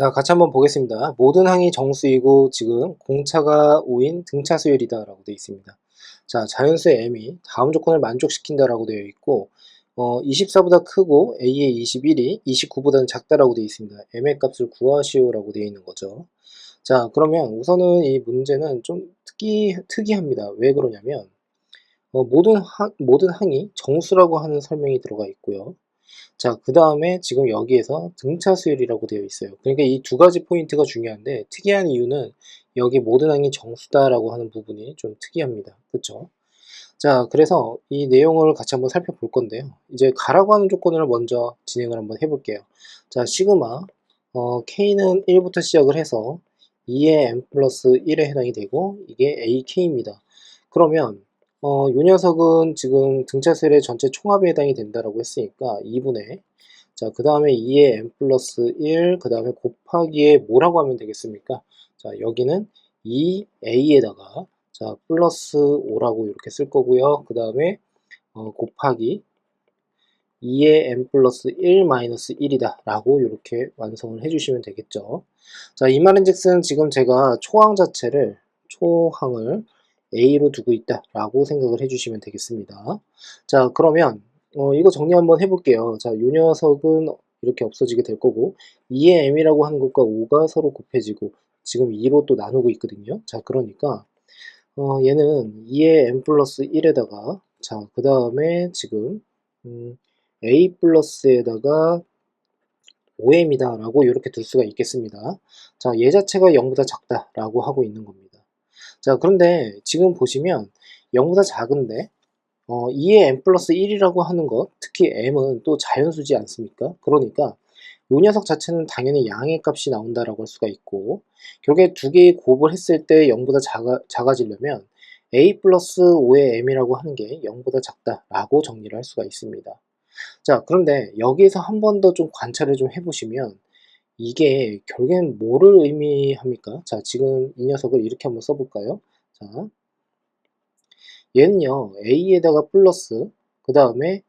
자, 같이 한번 보겠습니다. 모든 항이 정수이고 지금 공차가 5인 등차 수열이다 라고 되어 있습니다. 자, 자연수의 m이 다음 조건을 만족시킨다 라고 되어 있고 24보다 크고 a의 21이 29보다는 작다라고 되어 있습니다. m의 값을 구하시오 라고 되어 있는 거죠. 자, 그러면 우선은 이 문제는 좀 특이합니다. 왜 그러냐면 모든 항이 정수라고 하는 설명이 들어가 있고요. 자, 그 다음에 지금 여기에서 등차 수열이라고 되어 있어요. 그러니까 이 두 가지 포인트가 중요한데, 특이한 이유는 여기 모든 항이 정수다라고 하는 부분이 좀 특이합니다. 그쵸? 자, 그래서 이 내용을 같이 한번 살펴볼 건데요. 이제 가라고 하는 조건을 먼저 진행을 한번 해볼게요. 자, 시그마 k는 1부터 시작을 해서 2의 n 플러스 1에 해당이 되고, 이게 ak입니다. 그러면 요 녀석은 지금 등차수열의 전체 총합에 해당이 된다라고 했으니까 2분의 자, 그 다음에 2의 n 플러스 1, 그 다음에 곱하기에 뭐라고 하면 되겠습니까? 자, 여기는 2a에다가 자, 플러스 5라고 이렇게 쓸 거고요. 그 다음에 곱하기 2의 n 플러스 1 마이너스 1이다 라고 이렇게 완성을 해주시면 되겠죠. 자, 이 말인즉슨 지금 제가 초항을 a로 두고 있다 라고 생각을 해주시면 되겠습니다. 자, 그러면 이거 정리 한번 해볼게요. 자, 이 녀석은 이렇게 없어지게 될 거고 2의 m이라고 하는 것과 5가 서로 곱해지고 지금 2로 또 나누고 있거든요. 자, 그러니까 얘는 2의 n 플러스 1에다가 자, 그 다음에 지금 a 플러스에다가 5m이다 라고 이렇게 둘 수가 있겠습니다. 자, 얘 자체가 0보다 작다 라고 하고 있는 겁니다. 자, 그런데 지금 보시면 0보다 작은데 2의 n 플러스 1이라고 하는 것, 특히 m은 또 자연수지 않습니까? 그러니까 이 녀석 자체는 당연히 양의 값이 나온다라고 할 수가 있고, 결국에 두 개의 곱을 했을 때 0보다 작아지려면 a 플러스 5의 m이라고 하는 게 0보다 작다라고 정리를 할 수가 있습니다. 자, 그런데 여기에서 한 번 더 좀 관찰을 좀 해보시면 이게 결국엔 뭐를 의미합니까? 자, 지금 이 녀석을 이렇게 한번 써볼까요? 자, 얘는요, a에다가 플러스, 그 다음에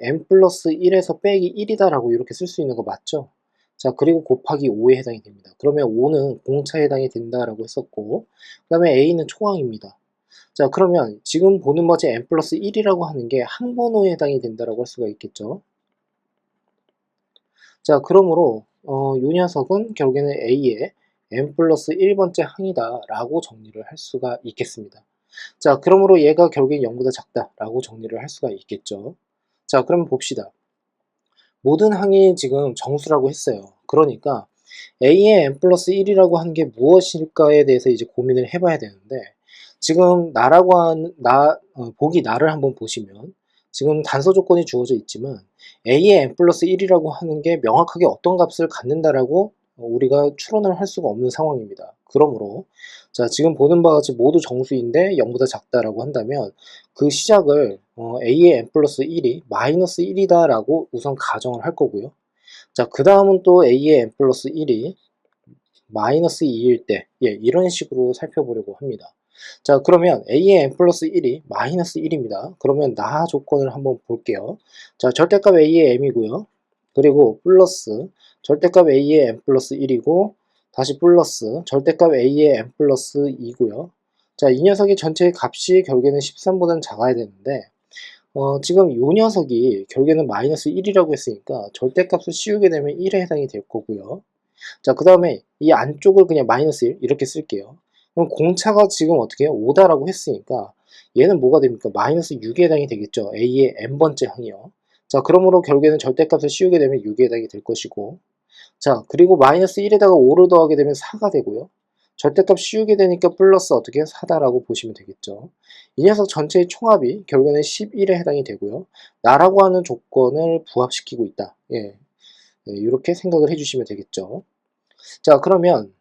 n 플러스 1에서 빼기 1이다 라고 이렇게 쓸 수 있는 거 맞죠? 자, 그리고 곱하기 5에 해당이 됩니다. 그러면 5는 공차에 해당이 된다라고 했었고, 그 다음에 a는 초항입니다. 자, 그러면 지금 보는 바지 n 플러스 1이라고 하는 게 항번호에 해당이 된다라고 할 수가 있겠죠. 자, 그러므로 요 녀석은 결국에는 a의 n 플러스 1번째 항이다 라고 정리를 할 수가 있겠습니다. 자, 그러므로 얘가 결국엔 0보다 작다 라고 정리를 할 수가 있겠죠. 자, 그럼 봅시다. 모든 항이 지금 정수라고 했어요. 그러니까 a의 n 플러스 1이라고 하는 게 무엇일까에 대해서 이제 고민을 해봐야 되는데, 지금 보기 나를 한번 보시면 지금 단서 조건이 주어져 있지만 a의 n 플러스 1이라고 하는 게 명확하게 어떤 값을 갖는다라고 우리가 추론을 할 수가 없는 상황입니다. 그러므로 자, 지금 보는 바와 같이 모두 정수인데 0보다 작다라고 한다면 그 시작을 a의 n 플러스 1이 마이너스 1이다 라고 우선 가정을 할 거고요. 자, 그 다음은 또 a의 n 플러스 1이 마이너스 2일 때, 예, 이런 식으로 살펴보려고 합니다. 자, 그러면 a의 n 플러스 1이 마이너스 1입니다. 그러면 나 조건을 한번 볼게요. 자, 절대값 a의 m이고요. 그리고 플러스 절대값 a의 n 플러스 1이고, 다시 플러스 절대값 a의 n 플러스 2고요. 자, 이 녀석의 전체 값이 결국에는 13보다는 작아야 되는데, 지금 이 녀석이 결국에는 마이너스 1이라고 했으니까 절대값을 씌우게 되면 1에 해당이 될 거고요. 자, 그 다음에 이 안쪽을 그냥 마이너스 1 이렇게 쓸게요. 그럼 공차가 지금 어떻게 해요? 5다라고 했으니까 얘는 뭐가 됩니까? 마이너스 6에 해당이 되겠죠. a의 n번째 항이요. 자, 그러므로 결국에는 절대값을 씌우게 되면 6에 해당이 될 것이고, 자, 그리고 마이너스 1에다가 5를 더하게 되면 4가 되고요. 절대값 씌우게 되니까 플러스 어떻게 4다라고 보시면 되겠죠. 이 녀석 전체의 총합이 결국에는 11에 해당이 되고요. 나라고 하는 조건을 부합시키고 있다. 예, 이렇게 생각을 해주시면 되겠죠. 자, 그러면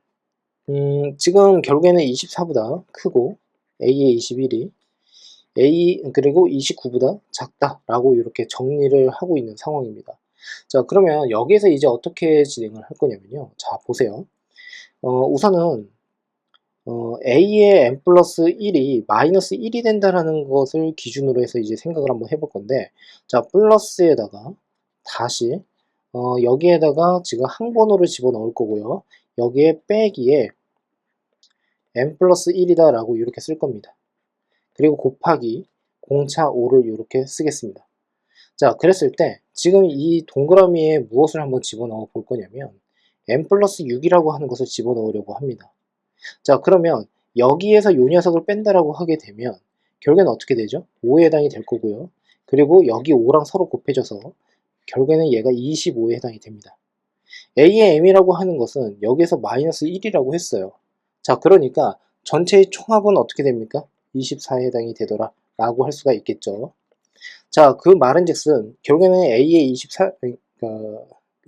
지금 결국에는 24보다 크고 a의 21이 a 그리고 29보다 작다라고 이렇게 정리를 하고 있는 상황입니다. 자, 그러면 여기에서 이제 어떻게 진행을 할 거냐면요. 자, 보세요. 우선은 a의 n 플러스 1이 마이너스 1이 된다라는 것을 기준으로 해서 이제 생각을 한번 해볼 건데, 자, 플러스에다가 다시 여기에다가 지금 항번호를 집어넣을 거고요. 여기에 빼기에 n 플러스 1이다 라고 이렇게 쓸 겁니다. 그리고 곱하기 공차 5를 이렇게 쓰겠습니다. 자, 그랬을 때 지금 이 동그라미에 무엇을 한번 집어넣어 볼 거냐면 n 플러스 6이라고 하는 것을 집어넣으려고 합니다. 자, 그러면 여기에서 요 녀석을 뺀다라고 하게 되면 결국에는 어떻게 되죠? 5에 해당이 될 거고요. 그리고 여기 5랑 서로 곱해져서 결국에는 얘가 25에 해당이 됩니다. A의 M이라고 하는 것은 여기에서 마이너스 1이라고 했어요. 자, 그러니까 전체의 총합은 어떻게 됩니까? 24에 해당이 되더라 라고 할 수가 있겠죠. 자, 그 말은즉슨 결국에는 A의 24,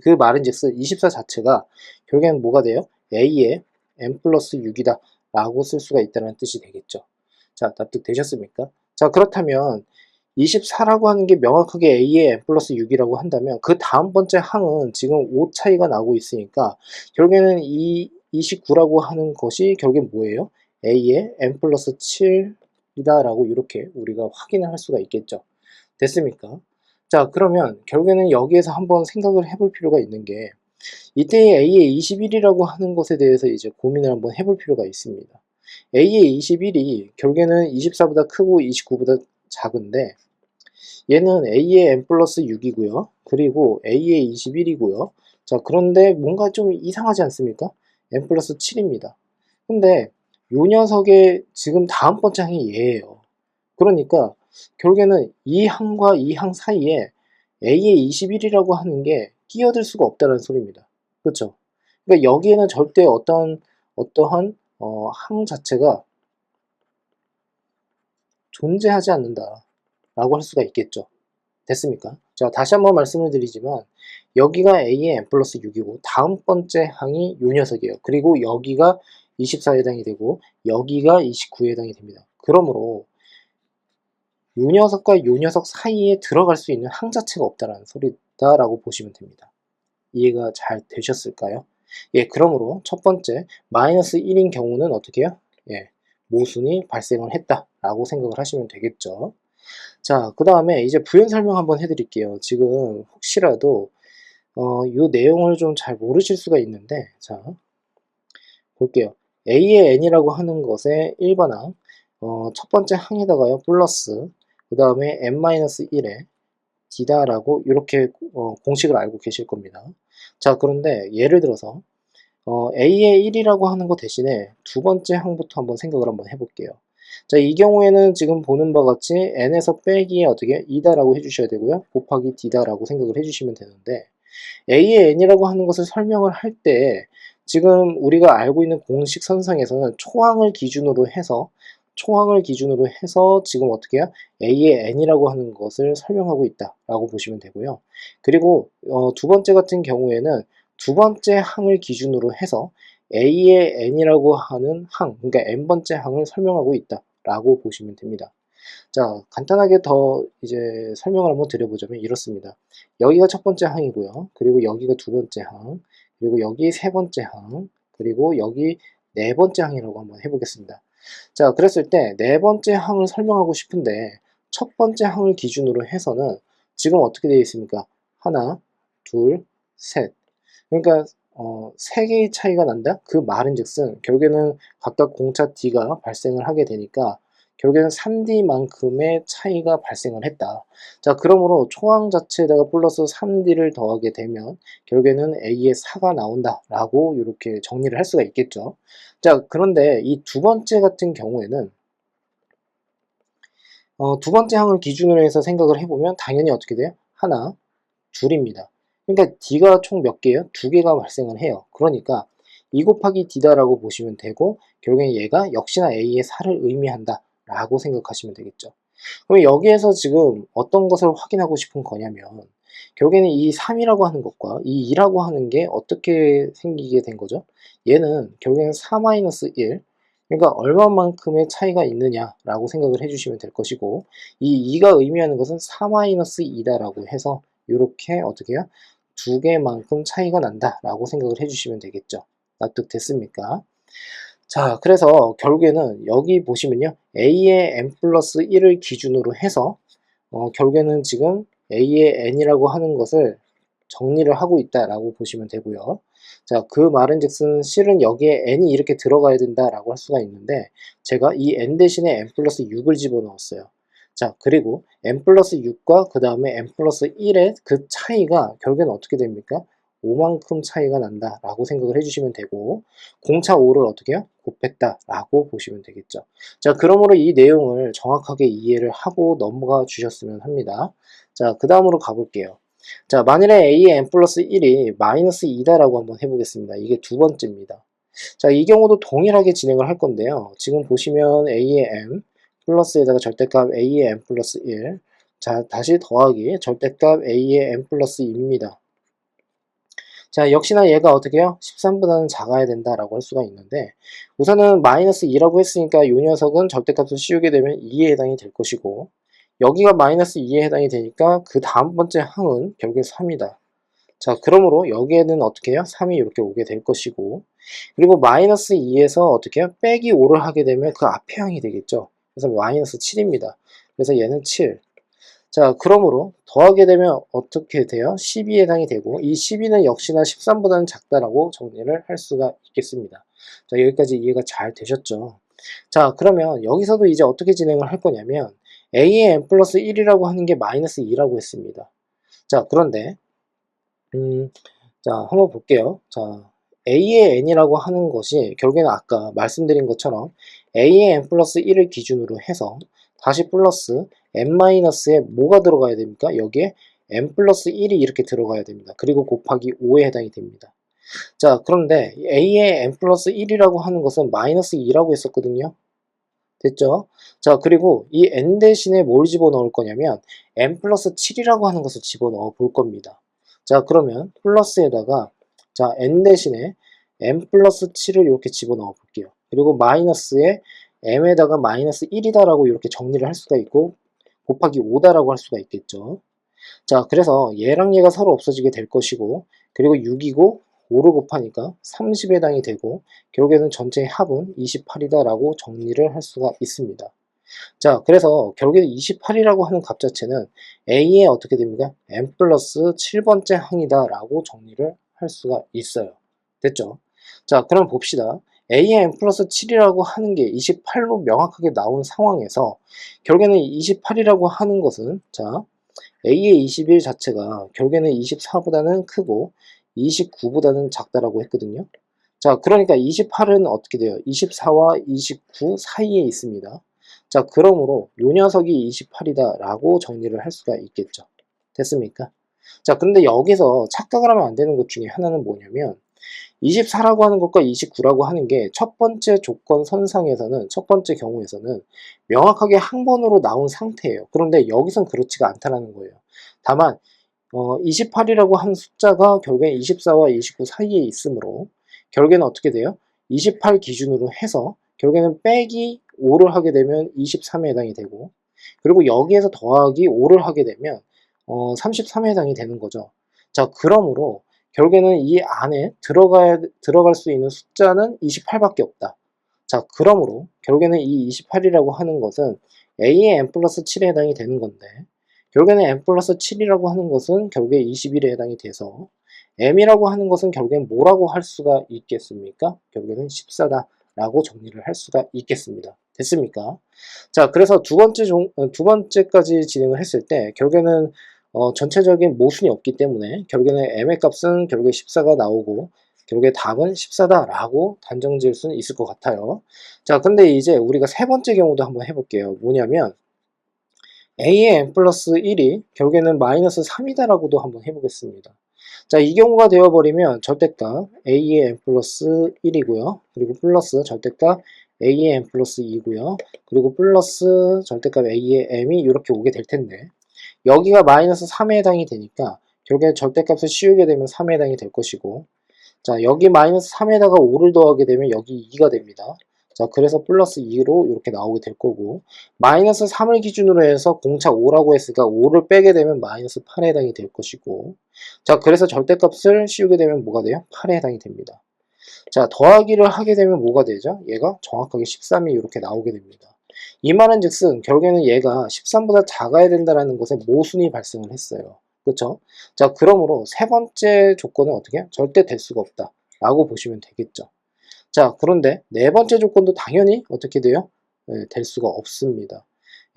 그 말은즉슨 24 자체가 결국에는 뭐가 돼요? A의 n 플러스 6이다 라고 쓸 수가 있다는 뜻이 되겠죠. 자, 납득되셨습니까? 자, 그렇다면 24라고 하는 게 명확하게 A의 n 플러스 6이라고 한다면 그 다음 번째 항은 지금 5 차이가 나고 있으니까 결국에는 이 29라고 하는 것이 결국엔 뭐예요? A의 n 플러스 7이다 라고 이렇게 우리가 확인을 할 수가 있겠죠. 됐습니까? 자, 그러면 결국에는 여기에서 한번 생각을 해볼 필요가 있는 게 이때의 A의 21이라고 하는 것에 대해서 이제 고민을 한번 해볼 필요가 있습니다. A의 21이 결국에는 24보다 크고 29보다 작은데 얘는 A의 n 플러스 6이고요. 그리고 A의 21이고요. 자, 그런데 뭔가 좀 이상하지 않습니까? n 플러스 7입니다. 근데 요 녀석의 지금 다음 번째 항이 얘예요. 그러니까 결국에는 이 항과 이 항 사이에 A의 21이라고 하는 게 끼어들 수가 없다는 소리입니다. 그렇죠? 그러니까 여기에는 절대 어떠한 항 자체가 존재하지 않는다 라고 할 수가 있겠죠. 됐습니까? 자, 다시 한번 말씀을 드리지만 여기가 A의 n 플러스 6이고 다음 번째 항이 요 녀석이에요. 그리고 여기가 24에 해당이 되고 여기가 29에 해당이 됩니다. 그러므로 요 녀석과 요 녀석 사이에 들어갈 수 있는 항 자체가 없다는 소리다라고 보시면 됩니다. 이해가 잘 되셨을까요? 예, 그러므로 첫 번째 마이너스 1인 경우는 어떻게 해요? 예, 모순이 발생을 했다라고 생각을 하시면 되겠죠. 자, 그 다음에 이제 부연 설명 한번 해드릴게요. 지금 혹시라도 이 내용을 좀 잘 모르실 수가 있는데, 자, 볼게요. A의 n이라고 하는 것의 1번항, 첫 번째 항에다가요, 플러스, 그 다음에 n-1에 d다라고 이렇게 공식을 알고 계실 겁니다. 자, 그런데 예를 들어서 A의 1이라고 하는 것 대신에 두 번째 항부터 한번 생각을 한번 해볼게요. 자, 이 경우에는 지금 보는 바와 같이 n에서 빼기에 어떻게 2다라고 해주셔야 되고요. 곱하기 d다라고 생각을 해주시면 되는데 A의 n이라고 하는 것을 설명을 할 때 지금 우리가 알고 있는 공식 선상에서는 초항을 기준으로 해서 지금 어떻게 해요? A의 n이라고 하는 것을 설명하고 있다라고 보시면 되고요. 그리고 두 번째 같은 경우에는 두 번째 항을 기준으로 해서 A의 n이라고 하는 항, 그러니까 n번째 항을 설명하고 있다라고 보시면 됩니다. 자, 간단하게 더 이제 설명을 한번 드려보자면 이렇습니다. 여기가 첫 번째 항이고요. 그리고 여기가 두 번째 항, 그리고 여기 세 번째 항, 그리고 여기 네 번째 항이라고 한번 해보겠습니다. 자, 그랬을 때 네 번째 항을 설명하고 싶은데 첫 번째 항을 기준으로 해서는 지금 어떻게 되어 있습니까? 하나, 둘, 셋. 그러니까 세 개의 차이가 난다? 그 말은즉슨 결국에는 각각 공차 D가 발생을 하게 되니까 결국에는 3D만큼의 차이가 발생을 했다. 자, 그러므로 초항 자체에다가 플러스 3D를 더하게 되면 결국에는 A의 4가 나온다라고 이렇게 정리를 할 수가 있겠죠. 자, 그런데 이 두 번째 같은 경우에는 두 번째 항을 기준으로 해서 생각을 해보면 당연히 어떻게 돼요? 하나, 둘입니다. 그러니까 D가 총 몇 개예요? 두 개가 발생을 해요. 그러니까 2 곱하기 D다라고 보시면 되고 결국엔 얘가 역시나 A의 4를 의미한다 라고 생각하시면 되겠죠. 그럼 여기에서 지금 어떤 것을 확인하고 싶은 거냐면 결국에는 이 3이라고 하는 것과 이 2라고 하는 게 어떻게 생기게 된 거죠? 얘는 결국에는 4-1 그러니까 얼마만큼의 차이가 있느냐라고 생각을 해주시면 될 것이고 이 2가 의미하는 것은 4-2다라고 해서 이렇게 어떻게 해요? 두 개만큼 차이가 난다라고 생각을 해주시면 되겠죠. 납득됐습니까? 자, 그래서 결국에는 여기 보시면요. A의 n 플러스 1을 기준으로 해서 결국에는 지금 A의 n이라고 하는 것을 정리를 하고 있다라고 보시면 되고요. 자, 그 말은즉슨 실은 여기에 n이 이렇게 들어가야 된다라고 할 수가 있는데 제가 이 n 대신에 n 플러스 6을 집어넣었어요. 자, 그리고 n 플러스 6과 그 다음에 n 플러스 1의 그 차이가 결국엔 어떻게 됩니까? 5만큼 차이가 난다라고 생각을 해주시면 되고 공차 5를 어떻게 해요? 곱했다라고 보시면 되겠죠. 자, 그러므로 이 내용을 정확하게 이해를 하고 넘어가 주셨으면 합니다. 자, 그 다음으로 가볼게요. 자, 만일에 a의 n 플러스 1이 마이너스 2다라고 한번 해보겠습니다. 이게 두 번째입니다. 자, 이 경우도 동일하게 진행을 할 건데요. 지금 보시면 a의 m 플러스에다가 절대값 a의 n 플러스 1, 자, 다시 더하기 절대값 a의 n 플러스 2입니다. 자, 역시나 얘가 어떻게 해요? 13보다는 작아야 된다라고 할 수가 있는데 우선은 마이너스 2라고 했으니까 이 녀석은 절대값을 씌우게 되면 2에 해당이 될 것이고 여기가 마이너스 2에 해당이 되니까 그 다음 번째 항은 결국에 3이다. 자, 그러므로 여기에는 어떻게 해요? 3이 이렇게 오게 될 것이고 그리고 마이너스 2에서 어떻게 해요? 빼기 5를 하게 되면 그 앞에 항이 되겠죠. 그래서 마이너스 7입니다. 그래서 얘는 7. 자, 그러므로 더하게 되면 어떻게 돼요? 12에 해당이 되고 이 12는 역시나 13보다는 작다라고 정리를 할 수가 있겠습니다. 자, 여기까지 이해가 잘 되셨죠? 자, 그러면 여기서도 이제 어떻게 진행을 할 거냐면 a의 n 플러스 1이라고 하는 게 마이너스 2라고 했습니다. 자, 그런데 자, 한번 볼게요. 자, a의 n이라고 하는 것이 결국에는 아까 말씀드린 것처럼 a의 n 플러스 1을 기준으로 해서 다시 플러스 n-에 뭐가 들어가야 됩니까? 여기에 n 플러스 1이 이렇게 들어가야 됩니다. 그리고 곱하기 5에 해당이 됩니다. 자, 그런데 a의 n 플러스 1이라고 하는 것은 마이너스 2라고 했었거든요. 됐죠? 자, 그리고 이 n 대신에 뭘 집어넣을 거냐면 n 플러스 7이라고 하는 것을 집어넣어 볼 겁니다. 자, 그러면 플러스에다가 자, n 대신에 n 플러스 7을 이렇게 집어넣어 볼게요. 그리고 마이너스에 m에다가 마이너스 1이다라고 이렇게 정리를 할 수가 있고 곱하기 5다라고 할 수가 있겠죠. 자, 그래서 얘랑 얘가 서로 없어지게 될 것이고 그리고 6이고 5를 곱하니까 30에 해당이 되고 결국에는 전체의 합은 28이다 라고 정리를 할 수가 있습니다. 자, 그래서 결국에 28이라고 하는 값 자체는 a의 어떻게 됩니까? n 플러스 7번째 항이다 라고 정리를 할 수가 있어요. 됐죠? 자, 그럼 봅시다. a의 n 플러스 7이라고 하는 게 28로 명확하게 나온 상황에서 결국에는 28이라고 하는 것은 자, a의 21 자체가 결국에는 24보다는 크고 29보다는 작다라고 했거든요. 자, 그러니까 28은 어떻게 돼요? 24와 29 사이에 있습니다. 자, 그러므로 요 녀석이 28이다 라고 정리를 할 수가 있겠죠. 됐습니까? 자, 근데 여기서 착각을 하면 안 되는 것 중에 하나는 뭐냐면 24라고 하는 것과 29라고 하는 게 첫 번째 조건 선상에서는 첫 번째 경우에서는 명확하게 항번으로 나온 상태예요. 그런데 여기선 그렇지가 않다는 거예요. 다만 28이라고 한 숫자가 결국엔 24와 29 사이에 있으므로 결국에는 어떻게 돼요? 28 기준으로 해서 결국에는 빼기 5를 하게 되면 23에 해당이 되고 그리고 여기에서 더하기 5를 하게 되면 33에 해당이 되는 거죠. 자, 그러므로 결국에는 이 안에 들어갈 수 있는 숫자는 28밖에 없다. 자, 그러므로 결국에는 이 28이라고 하는 것은 a의 n 플러스 7에 해당이 되는 건데 결국에는 n 플러스 7이라고 하는 것은 결국에 21에 해당이 돼서 m이라고 하는 것은 결국엔 뭐라고 할 수가 있겠습니까? 결국에는 14다 라고 정리를 할 수가 있겠습니다. 됐습니까? 자, 그래서 두 번째까지 진행을 했을 때 결국에는 전체적인 모순이 없기 때문에 결국에는 m의 값은 결국에 14가 나오고 결국에 답은 14다 라고 단정 지을 수는 있을 것 같아요. 자, 근데 이제 우리가 세 번째 경우도 한번 해볼게요. 뭐냐면 a의 n 플러스 1이 결국에는 마이너스 3이다 라고도 한번 해보겠습니다. 자, 이 경우가 되어버리면 절대값 a의 n 플러스 1이고요. 그리고 플러스 절대값 a의 n 플러스 2고요. 그리고 플러스 절대값 a의 m이 이렇게 오게 될 텐데 여기가 마이너스 3에 해당이 되니까 결국에 절대값을 씌우게 되면 3에 해당이 될 것이고 자, 여기 마이너스 3에다가 5를 더하게 되면 여기 2가 됩니다. 자, 그래서 플러스 2로 이렇게 나오게 될 거고 마이너스 3을 기준으로 해서 공차 5라고 했으니까 5를 빼게 되면 마이너스 8에 해당이 될 것이고 자, 그래서 절대값을 씌우게 되면 뭐가 돼요? 8에 해당이 됩니다. 자, 더하기를 하게 되면 뭐가 되죠? 얘가 정확하게 13이 이렇게 나오게 됩니다. 이 말은 즉슨 결국에는 얘가 13보다 작아야 된다는 것에 모순이 발생을 했어요. 그렇죠? 자, 그러므로 세 번째 조건은 어떻게? 절대 될 수가 없다 라고 보시면 되겠죠. 자, 그런데 네 번째 조건도 당연히 어떻게 돼요? 예, 될 수가 없습니다.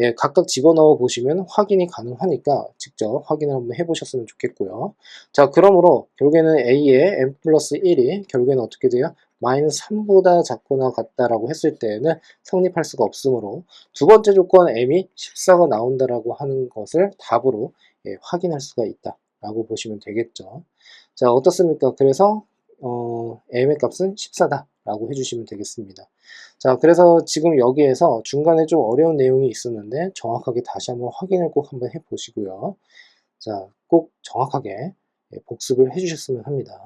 예, 각각 집어넣어 보시면 확인이 가능하니까 직접 확인을 한번 해보셨으면 좋겠고요. 자, 그러므로 결국에는 a의 n 플러스 1이 결국에는 어떻게 돼요? 마이너스 3보다 작거나 같다라고 했을 때에는 성립할 수가 없으므로 두 번째 조건 m이 14가 나온다라고 하는 것을 답으로 예, 확인할 수가 있다라고 보시면 되겠죠. 자, 어떻습니까? 그래서 m의 값은 14다 라고 해주시면 되겠습니다. 자, 그래서 지금 여기에서 중간에 좀 어려운 내용이 있었는데 정확하게 다시 한번 확인을 꼭 한번 해보시고요. 자, 꼭 정확하게 복습을 해주셨으면 합니다.